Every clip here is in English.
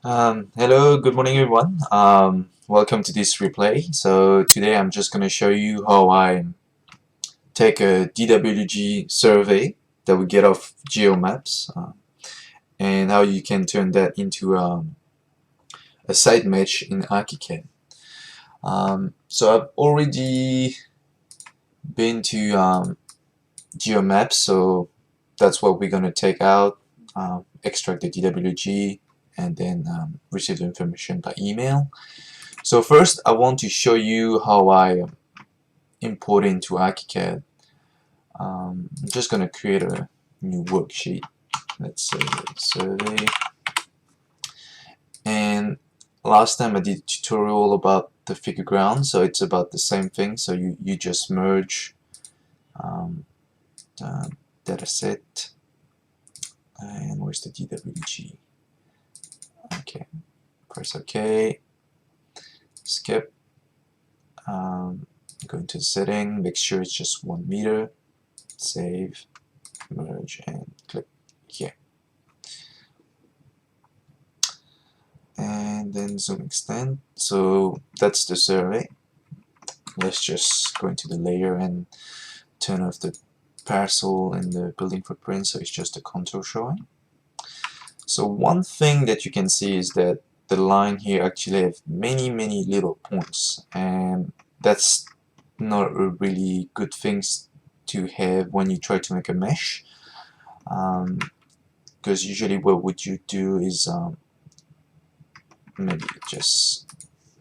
Hello, good morning everyone. Welcome to this replay. So today I'm just going to show you how I take a DWG survey that we get off geomaps and how you can turn that into a site mesh in ArchiCAD. So I've already been to geomaps, so that's what we're going to take out, extract the DWG, and then receive the information by email. So first I want to show you how I import into ArchiCAD. I'm just going to create a new worksheet. Let's say survey. And last time I did a tutorial about the figure ground, so it's about the same thing. So you just merge the data set, and where's the DWG? Okay, press OK, skip, go into the setting, make sure it's just 1 meter, save, merge, and click here. And then zoom extend. So that's the survey. Let's just go into the layer and turn off the parcel and the building footprint, so it's just a contour showing. So one thing that you can see is that the line here actually have many little points, and that's not a really good thing to have when you try to make a mesh, because usually what would you do is maybe just,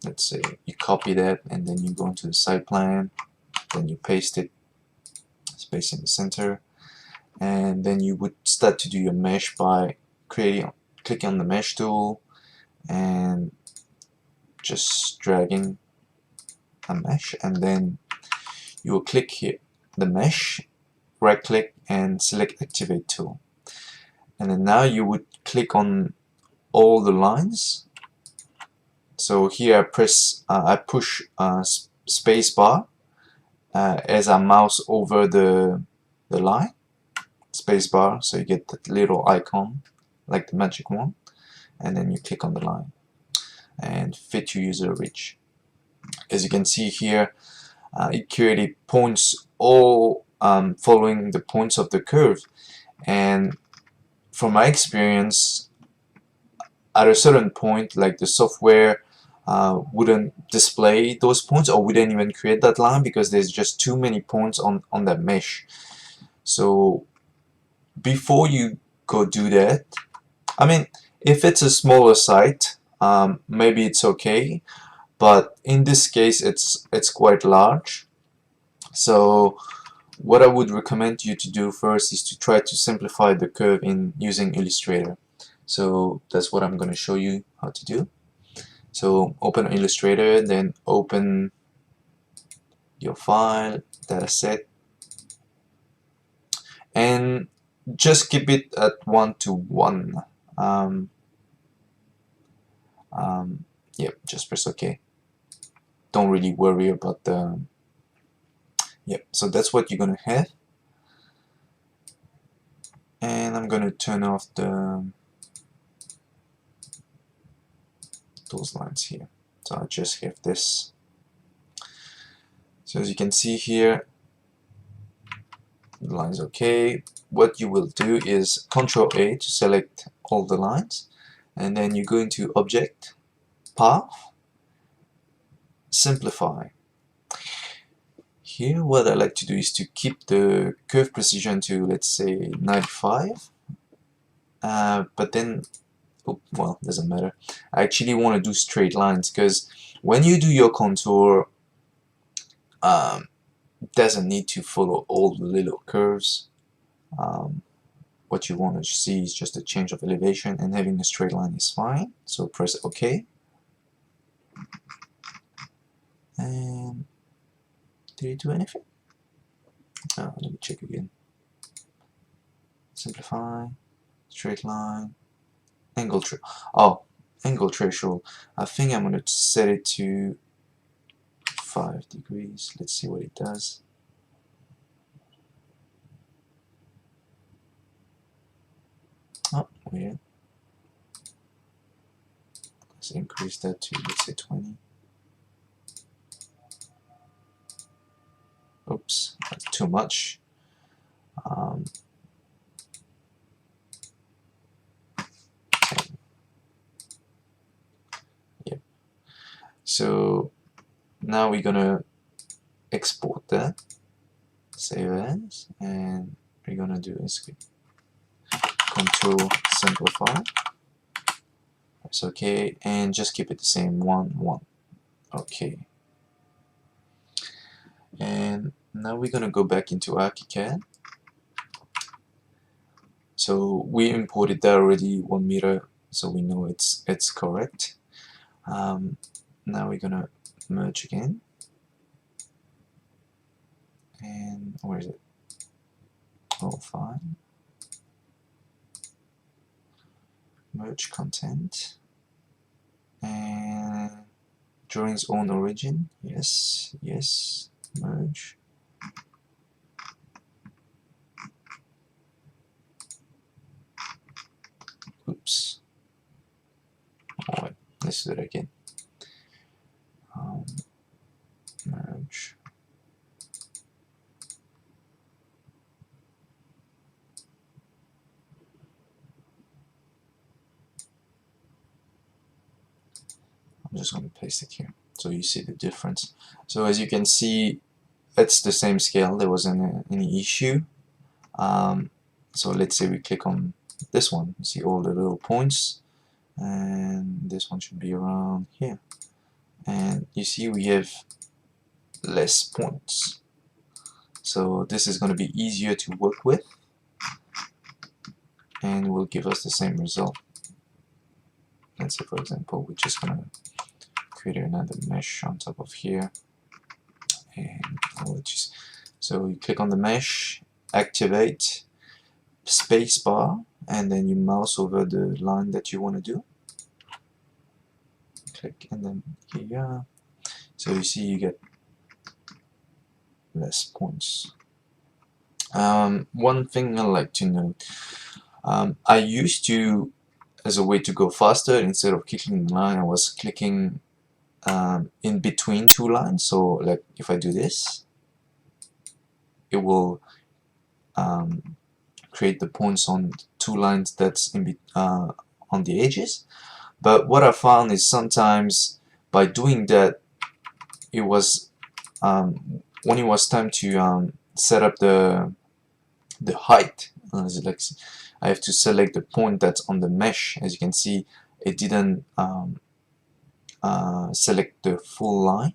let's say you copy that and then you go into the site plan, then you paste it, space in the center, and then you would start to do your mesh by clicking on the mesh tool and just dragging a mesh, and then you will click here the mesh, right click and select activate tool, and then now you would click on all the lines. So here I push space bar as I mouse over the line, space bar, so you get that little icon like the magic one, and then you click on the line and fit to user reach. As you can see here, it clearly points all following the points of the curve, and from my experience, at a certain point, like the software wouldn't display those points or wouldn't even create that line because there's just too many points on that mesh. So before you go do that, I mean, if it's a smaller site, maybe it's okay, but in this case it's quite large. So what I would recommend you to do first is to try to simplify the curve in using Illustrator. So that's what I'm going to show you how to do. So open Illustrator, then open your file, dataset, and just keep it at 1:1. Yep, just press OK. Don't really worry about the... Yep, so that's what you're gonna have. And I'm gonna turn off those lines here. So I just have this. So as you can see here, the line's okay. What you will do is Control A to select all the lines, and then you go into Object, Path, Simplify. Here what I like to do is to keep the curve precision to, let's say, 95, but then, oh, well, doesn't matter. I actually want to do straight lines, because when you do your contour, doesn't need to follow all the little curves. What you want to see is just a change of elevation, and having a straight line is fine. So press OK. And did it do anything? Let me check again. Simplify, straight line, angle threshold. I think I'm going to set it to 5 degrees. Let's see what it does. Oh, weird. Let's increase that to, let's say, 20. Oops, that's too much. 10. Yep. So now we're gonna export that, save as, and we're gonna do is Control Simplify. That's okay, and just keep it the same 1 1. Okay. And now we're gonna go back into ArchiCAD. So we imported that already 1 meter, so we know it's correct. Now we're gonna merge again, and where is it? Oh, fine. Merge content and drawing's own origin. Yes, yes. Merge. Oops. Oh, wait. Let's do it again. Merge. I'm just going to paste it here so you see the difference. So as you can see, it's the same scale. There wasn't any issue. So let's say we click on this one. You see all the little points, and this one should be around here. And you see we have less points. So this is going to be easier to work with, and will give us the same result. Let's say, for example, we're just going to create another mesh on top of here, and so you click on the mesh, activate, spacebar, and then you mouse over the line that you want to do. Click, and then here. So you see you get less points. One thing I like to note, I used to, as a way to go faster, instead of clicking the line, I was clicking in between two lines. So like if I do this, it will create the points on two lines that's on the edges. But what I found is sometimes by doing that, it was when it was time to set up the height, like I have to select the point that's on the mesh. As you can see, it didn't select the full line,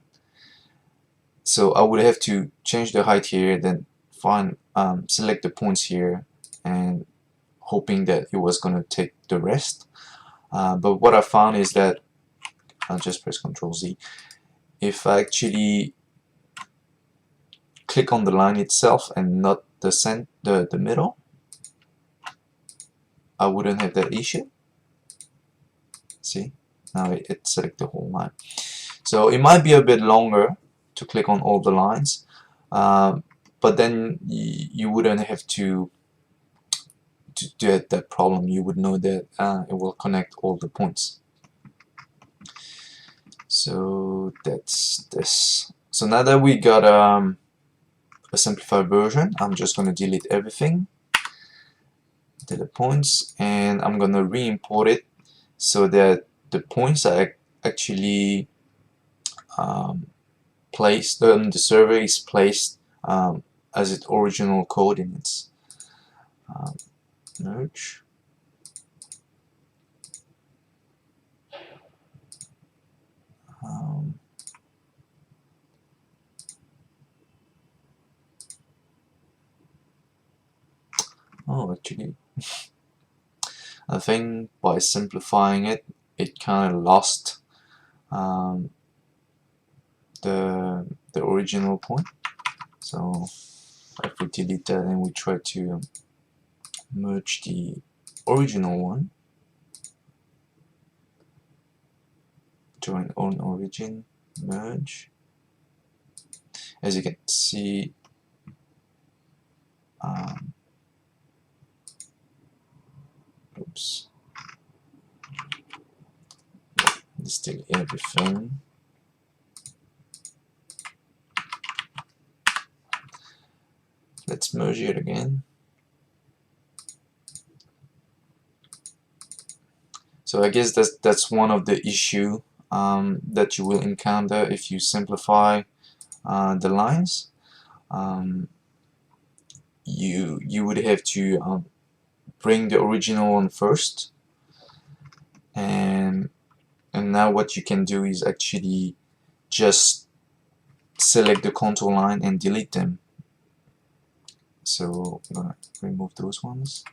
so I would have to change the height here, then find select the points here, and hoping that it was going to take the rest. But what I found is that I'll just press Ctrl Z. If I actually click on the line itself and not the middle, I wouldn't have that issue. See, now it selects the whole line. So it might be a bit longer to click on all the lines, but then you wouldn't have to get that problem. You would know that it will connect all the points. So that's this. So now that we got a simplified version, I'm just going to delete everything, delete points, and I'm going to re-import it so that the points are actually placed, the server is placed as its original coordinates. Merge. Oh, actually, I think by simplifying it, it kind of lost the original point. So if we delete that and we try to merge the original one, join on origin, merge. As you can see, oops, still everything. Let's merge it again. So I guess that's one of the issue that you will encounter if you simplify the lines. You would have to bring the original one first, and now what you can do is actually just select the contour line and delete them. So I'm gonna remove those ones.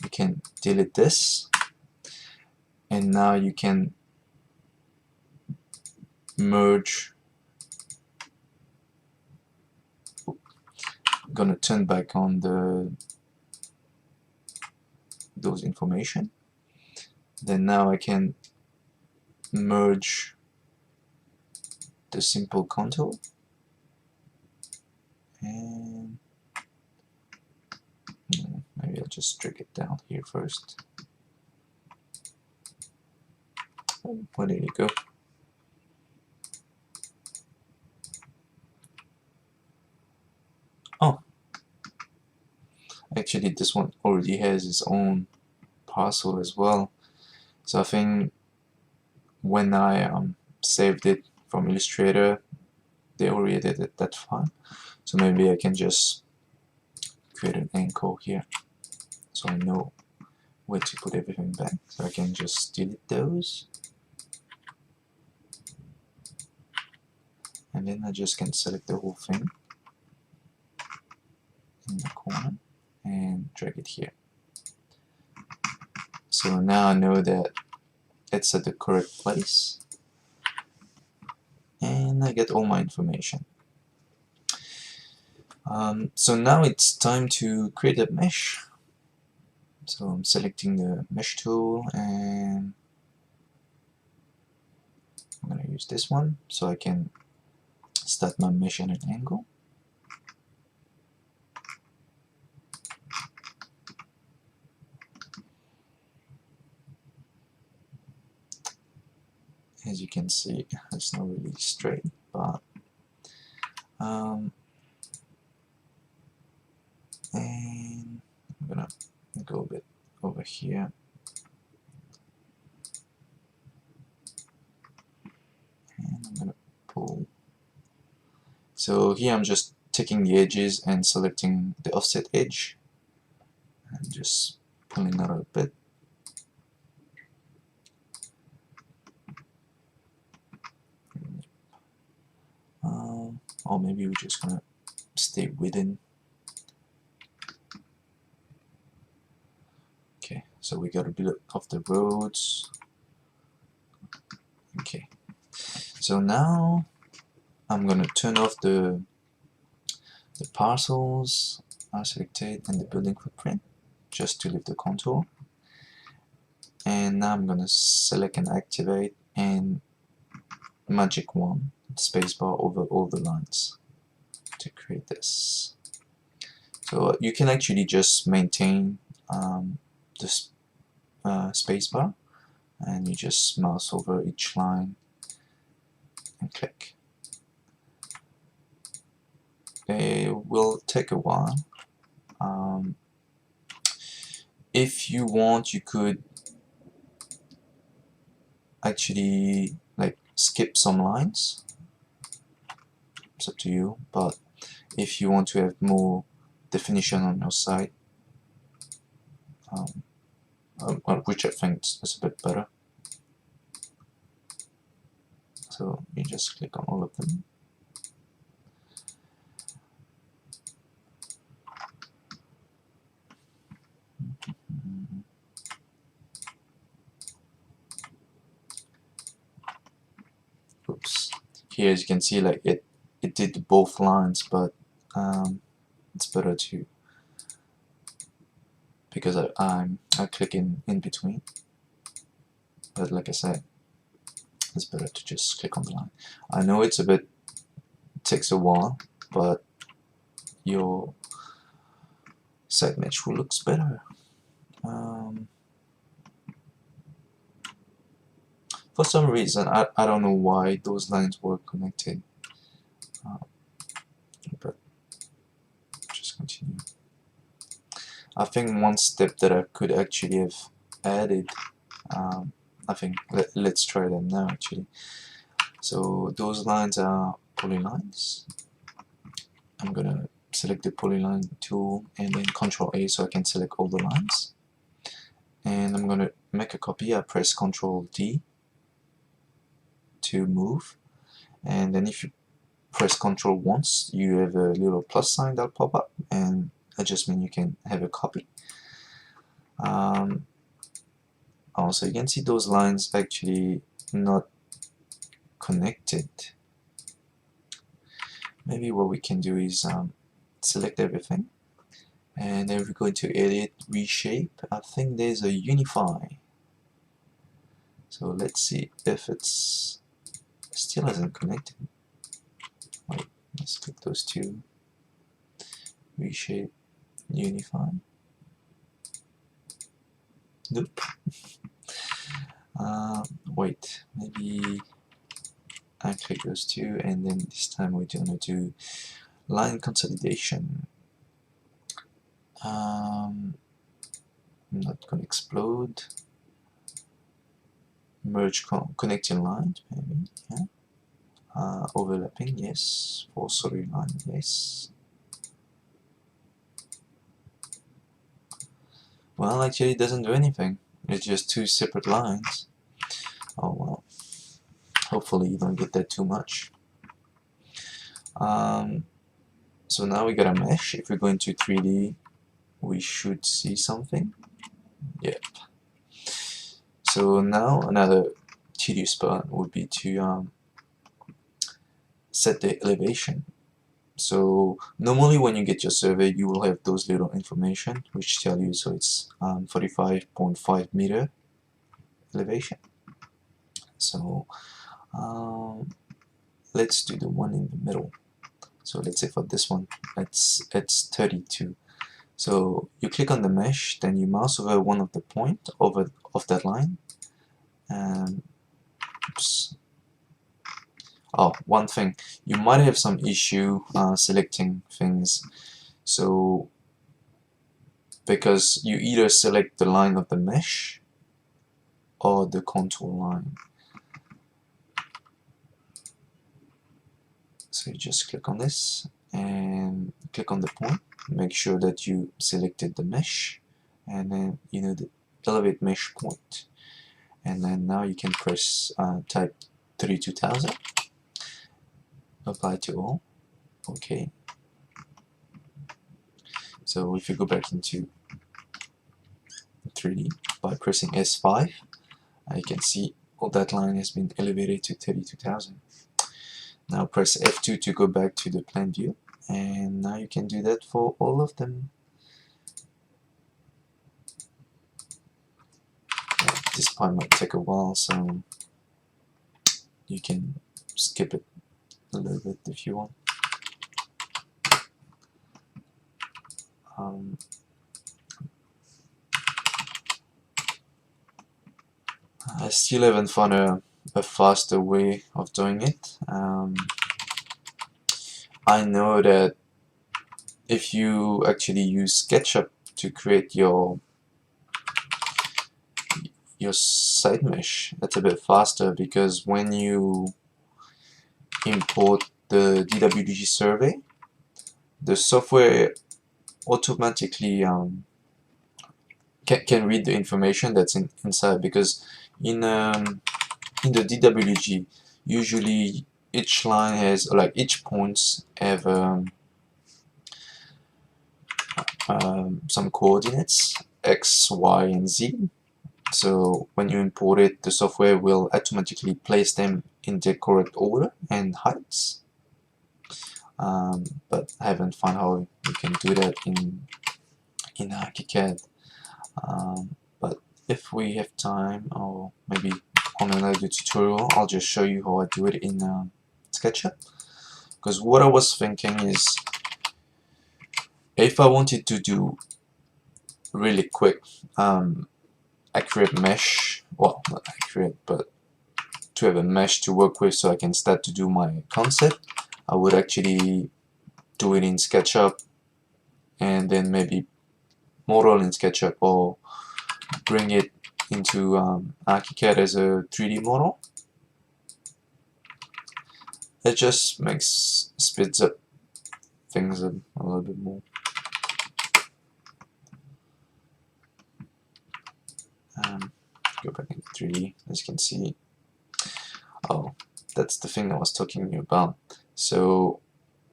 You can delete this, and now you can merge. I'm gonna turn back on those information. Then now I can merge the simple contour, and maybe I'll just drag it down here first. Where did it go? Oh, actually this one already has its own parcel as well. So I think when I saved it from Illustrator, they already did that fine. So maybe I can just create an anchor here, so I know where to put everything back. So I can just delete those, and then I just can select the whole thing in the corner and drag it here. So now I know that it's at the correct place, and I get all my information. So now it's time to create a mesh. So I'm selecting the mesh tool, and I'm going to use this one so I can start my mesh at an angle. As you can see, it's not really straight, but and I'm gonna go a bit over here, and I'm gonna pull. So here I'm just taking the edges and selecting the offset edge and just pulling that out a bit. Or maybe we're just gonna stay within. Okay, so we got a bit of the roads. Okay, so now I'm gonna turn off the parcels are selected and the building footprint just to leave the contour. And now I'm gonna select and activate and magic wand spacebar over all the lines to create this. So you can actually just maintain this spacebar, and you just mouse over each line and click. It will take a while. If you want, you could actually like skip some lines. It's up to you, but if you want to have more definition on your site, which I think is a bit better, so you just click on all of them. Oops. Here, as you can see, like it did both lines, but it's better to, because I click in between. But like I said, it's better to just click on the line. I know it's it takes a while, but your site mesh will looks better. For some reason, I don't know why those lines were connected, but just continue. I think one step that I could actually have added, I think let's try them now actually. So those lines are polylines. I'm gonna select the polyline tool and then Control A so I can select all the lines. And I'm gonna make a copy. I press Control D to move, and then if you press Control once, you have a little plus sign that'll pop up, and that just means you can have a copy. Also, you can see those lines actually not connected. Maybe what we can do is select everything, and then we're going to edit, reshape. I think there's a unify. So let's see if it's still hasn't connected. Wait, let's click those two. Reshape, unify. Nope. Wait, maybe I click those two, and then this time we're gonna do line consolidation. I'm not gonna explode. Merge connecting lines, maybe. Yeah. Overlapping, yes. For solid line, yes. Well, actually, it doesn't do anything. It's just two separate lines. Oh well. Hopefully, you don't get that too much. So now we got a mesh. If we go into 3D, we should see something. Yep. So now another tedious part would be to set the elevation. So normally when you get your survey, you will have those little information which tell you, so it's 45.5 meter elevation. So let's do the one in the middle. So let's say for this one, it's 32. So you click on the mesh, then you mouse over one of the point of that line. Oops. Oh, one thing, you might have some issue selecting things. So because you either select the line of the mesh or the contour line. So you just click on this and click on the point, make sure that you selected the mesh, and then the elevate mesh point, and then now you can press type 32,000, apply to all. Okay, so if you go back into 3D by pressing S5, you can see all that line has been elevated to 32,000. Now press F2 to go back to the plan view, and now you can do that for all of them. This part might take a while, so you can skip it a little bit if you want. I still haven't found a faster way of doing it. I know that if you actually use SketchUp to create your side mesh, that's a bit faster, because when you import the DWG survey, the software automatically can read the information that's inside, because in the DWG, usually each line has, like, each points have some coordinates, X, Y, and Z. So when you import it, the software will automatically place them in the correct order and heights. But I haven't found how you can do that in ArchiCAD. But if we have time, or maybe on another tutorial, I'll just show you how I do it in SketchUp. Because what I was thinking is, if I wanted to do really quick accurate mesh, well, not accurate, but to have a mesh to work with so I can start to do my concept, I would actually do it in SketchUp and then maybe model in SketchUp or bring it into ArchiCAD as a 3D model. It just speeds up things a little bit more. Go back into 3D, as you can see. Oh, that's the thing I was talking to you about. So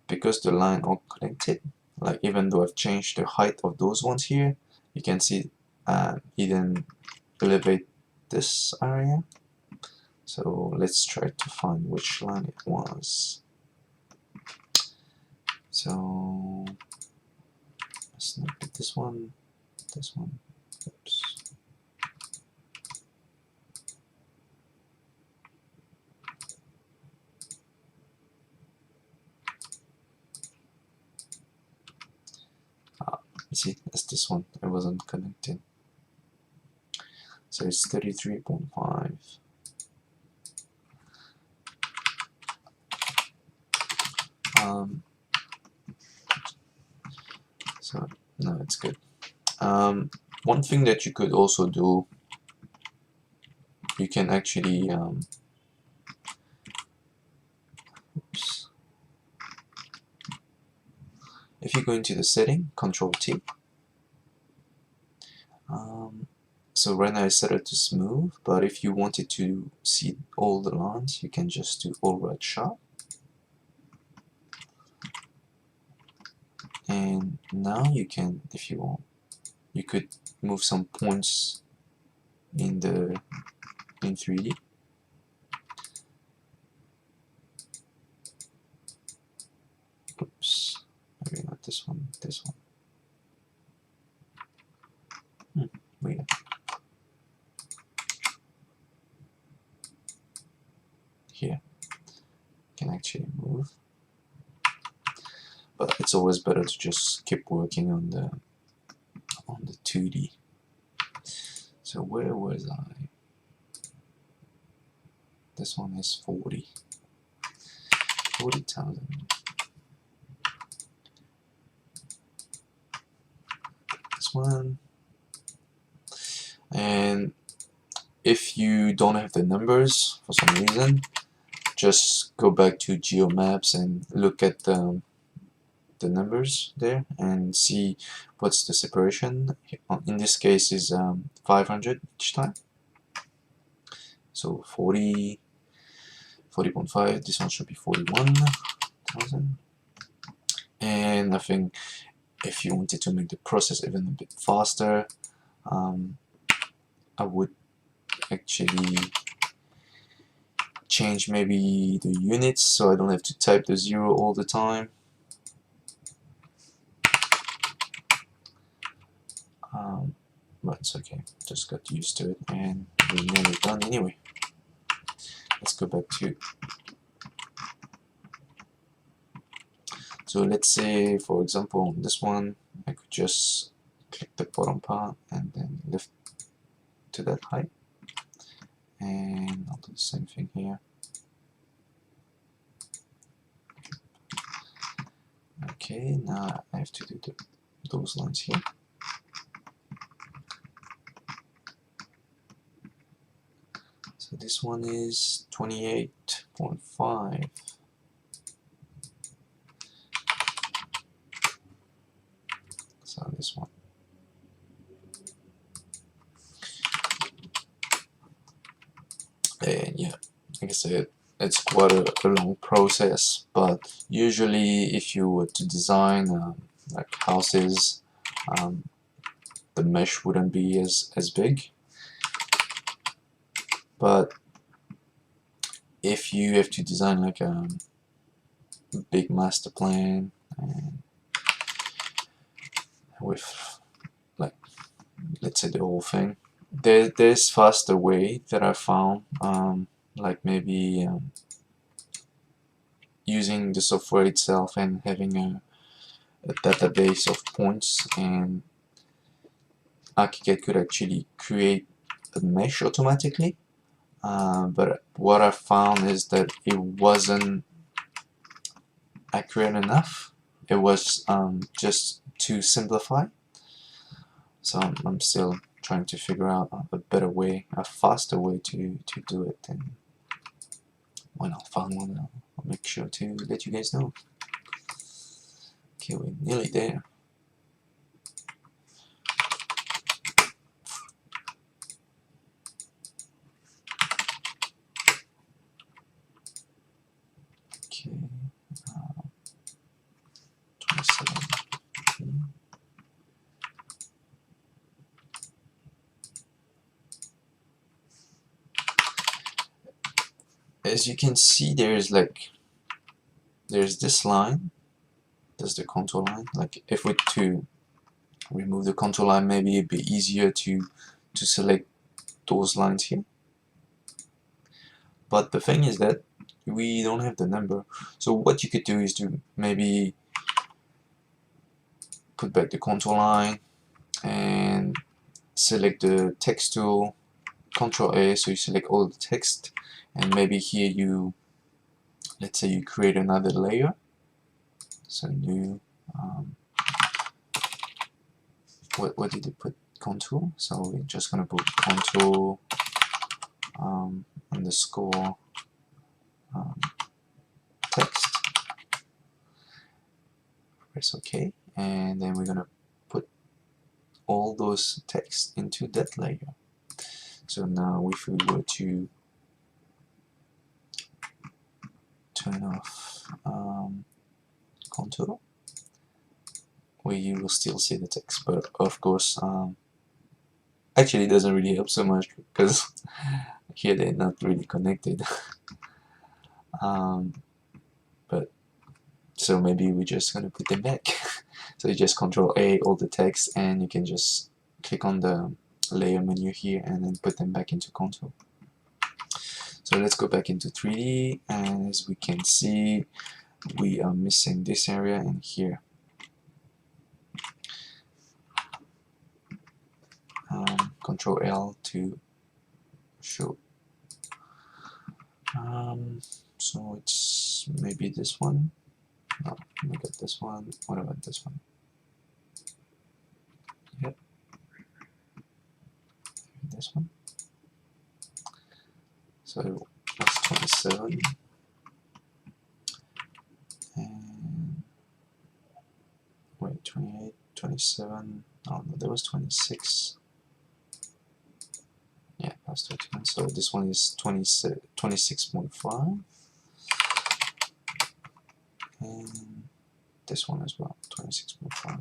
because the line are connected, like even though I've changed the height of those ones here, you can see he didn't elevate this area. So let's try to find which line it was. So let's not get this one, oops. You see, that's this one, it wasn't connected. So it's 33.5. So no, it's good. One thing that you could also do, you can actually oops. If you go into the setting, Control T. So right now I set it to smooth, but if you wanted to see all the lines, you can just do override sharp. And now you can, if you want, you could move some points in 3D. Oops, maybe not this one, this one. Weird. Here, can actually move. But it's always better to just keep working on the 2D. So where was I? This one is 40,000. This one. And if you don't have the numbers for some reason, just go back to geomaps and look at the numbers there and see what's the separation. In this case is 500 each time. So 40.5, this one should be 41,000. And I think if you wanted to make the process even a bit faster, I would actually change maybe the units so I don't have to type the 0 all the time. But it's okay, just got used to it and we're nearly done anyway. Let's go back to, so let's say for example on this one I could just click the bottom part and then lift to that height, and I'll do the same thing here. Okay, now I have to do those lines here. So this one is 28.5. So this one. And yeah, like I said, it's quite a long process, but usually if you were to design like houses, the mesh wouldn't be as big. But if you have to design like a big master plan and with, like, let's say the whole thing, there's faster way that I found, like maybe using the software itself and having a database of points, and ArchiCAD could actually create a mesh automatically. but what I found is that it wasn't accurate enough. It was just too simplified. So I'm still trying to figure out a better way, a faster way to do it. And when I found one, I'll make sure to let you guys know. Okay, we're nearly there. Okay, 27. As you can see, there's this line. That's the contour line. Like if we to remove the contour line, maybe it'd be easier to select those lines here. But the thing is that we don't have the number. So what you could do is to maybe put back the contour line and select the text tool, Control A, so you select all the text, and maybe here you, let's say you create another layer. So new, what did you put? Contour. So we're just gonna put contour underscore text. Press OK, and then we're gonna put all those text into that layer. So now if we were to turn off contour, you will still see the text, but of course actually it doesn't really help so much because here they're not really connected. But so maybe we're just gonna put them back. So you just Control A all the text, and you can just click on the layer menu here and then put them back into contour. So let's go back into 3D, and as we can see, we are missing this area and here. Control L to show. So it's maybe this one. No, let me get this one. What about this one? Yep. This one. So that's 27. And wait, 28, 27. Oh no, there was 26. Yeah, that's 31. So this one is 26.5. And this one as well, 26.5.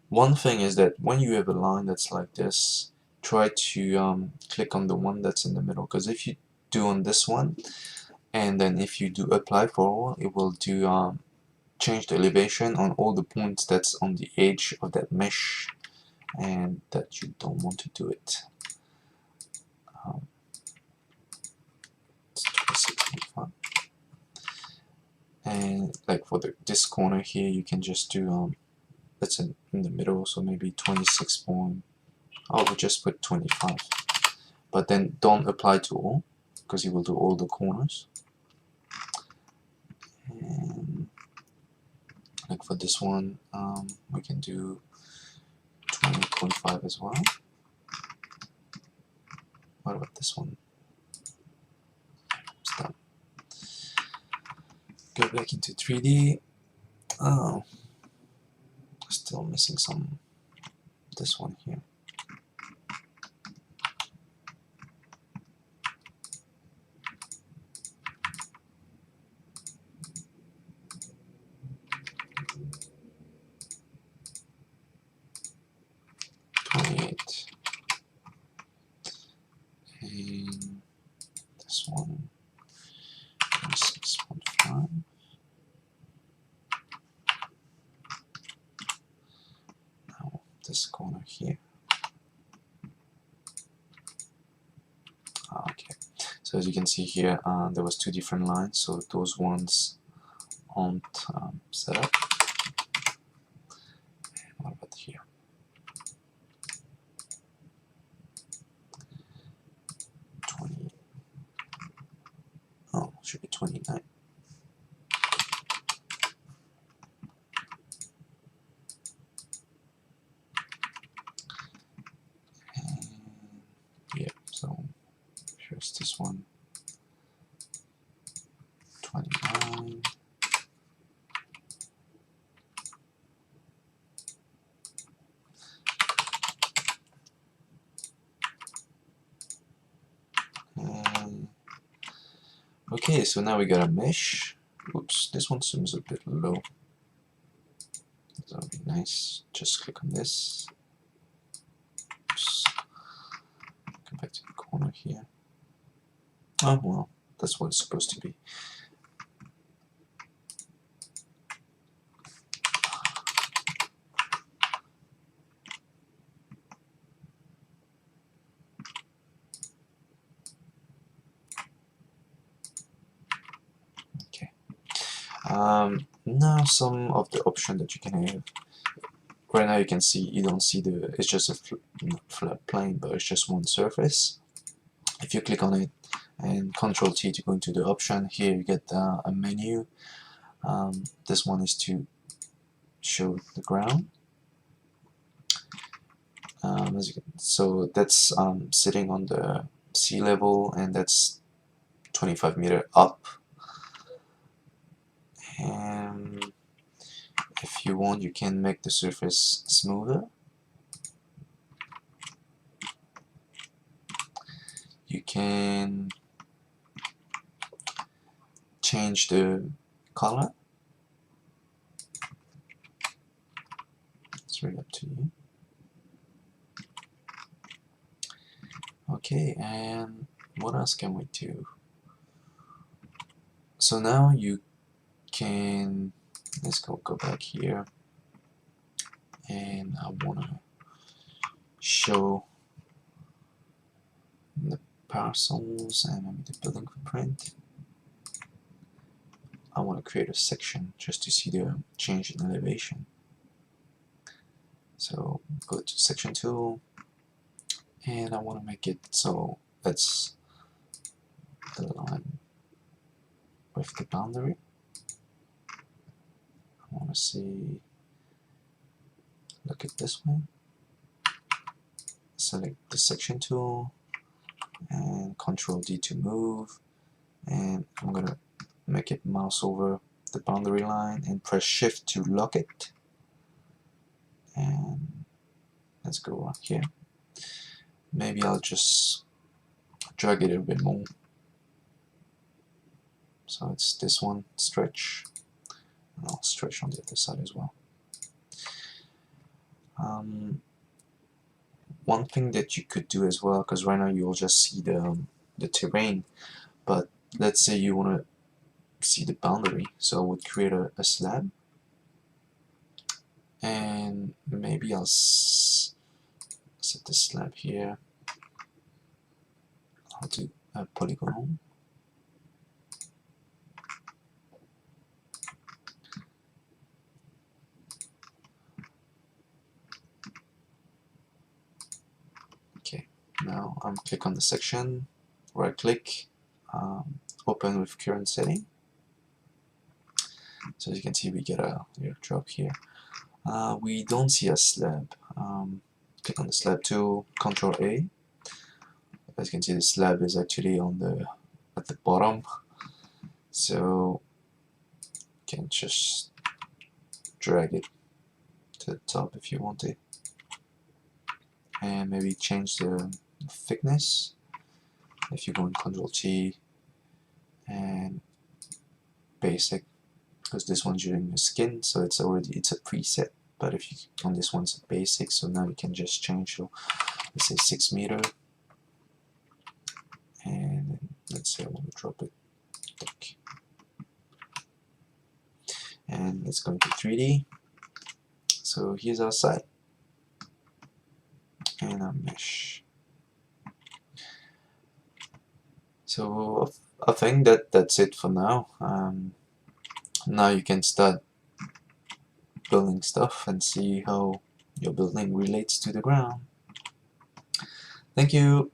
One thing is that when you have a line that's like this, try to click on the one that's in the middle, because if you do on this one, and then if you do apply for all, it will do change the elevation on all the points that's on the edge of that mesh, and that you don't want to do it. It's 26.5. And like for this corner here, you can just do that's in the middle, so maybe 26 point. I would just put 25, but then don't apply to all, because you will do all the corners. And like for this one, we can do 20.5 as well. What about this one? Stop. Go back into 3D. Oh, still missing some. This one here. And this one, 26.5. Now this corner here. Okay, so as you can see here, there was two different lines, so those ones aren't set up. And what about here? 20. should be 29. And yeah, so here's this one, 29. And okay, so now we got a mesh. Oops, this one seems a bit low. That would be nice. Just click on this. Oops. Come back to the corner here. Oh well, that's what it's supposed to be. Okay. Now some of the options that you can have. Right now you can see, you don't see the, it's just a flat plane, but it's just one surface. If you click on it and Control T to go into the option, here you get a menu. This one is to show the ground. So that's sitting on the sea level, and that's 25 meters up. And if you want, you can make the surface smoother. You can change the color. It's really up to you. Okay, and what else can we do? So now you can, let's go back here, and I want to show the parcels and maybe the building footprint. I want to create a section just to see the change in elevation. So go to section tool, and I want to make it so that's the line with the boundary. I want to see, look at this one. Select the section tool and Control D to move, and I'm gonna make it mouse over the boundary line and press Shift to lock it. And let's go up here. Maybe I'll just drag it a bit more. So it's this one, stretch, and I'll stretch on the other side as well. One thing that you could do as well, because right now you'll just see the terrain, but let's say you want to see the boundary, so I would create a slab, and maybe I'll set the slab here. I'll do a polygon. Okay, now I'm click on the section, right click, open with current setting. So as you can see, we get a drop here. We don't see a slab. Click on the slab tool, Control A. As you can see, the slab is actually at the bottom. So you can just drag it to the top if you want it, and maybe change the thickness. If you go in Control T and basic, because this one's using the skin, so it's a preset. But if you on this one's basic, so now you can just change. So let's say 6 meters, and let's say I want to drop it thick. And let's go into 3D. So here's our site and our mesh. So I think that's it for now. Now you can start building stuff and see how your building relates to the ground. Thank you.